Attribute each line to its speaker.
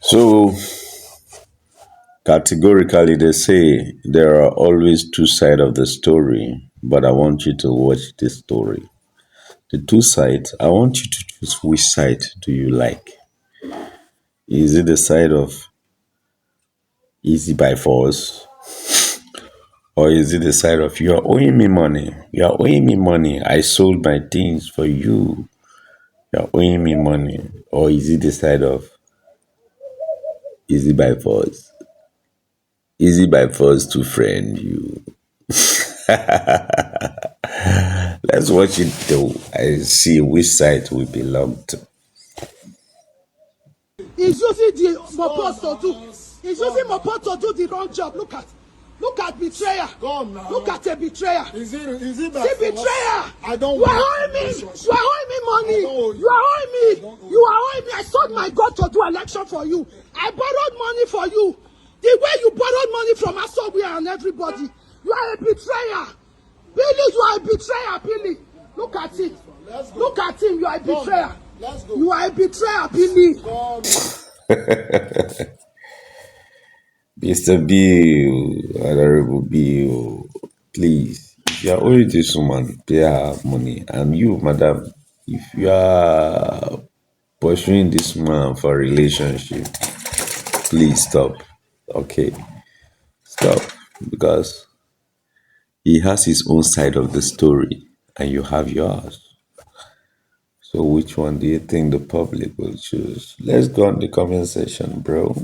Speaker 1: So, categorically, they say there are always two sides of the story, but I want you to watch this story. The two sides, I want you to choose which side do you like. Is it the side of easy by force, or is it the side of you are owing me money? You are owing me money. I sold my things for you. You are owing me money. Or is it the side of easy by force? Easy by force to friend you. Let's watch it though. I see which side we belong to.
Speaker 2: He's using the moped to do. He's using moped to do the wrong job. Look at betrayer. Look at a betrayer.
Speaker 3: Is it
Speaker 2: See betrayer.
Speaker 3: I don't
Speaker 2: You are
Speaker 3: want
Speaker 2: owing me.
Speaker 3: relationship.
Speaker 2: You are owing me money. You are owing me. You are owing me. I sold my God to do election for you. I borrowed money for you. The way you borrowed money from Asobia and everybody. You are a betrayer. Billie, you are a betrayer, Billie. Look at it. Look at him. You are a betrayer.
Speaker 3: Let's go.
Speaker 2: You are a betrayer, Billie.
Speaker 1: Mr. Bill, Honorable Bill, please, if you are owing this woman, pay her money. And you, madam, if you are pursuing this man for a relationship, please stop. Okay, stop. Because he has his own side of the story and you have yours. So which one do you think the public will choose? Let's go on the comment section, bro.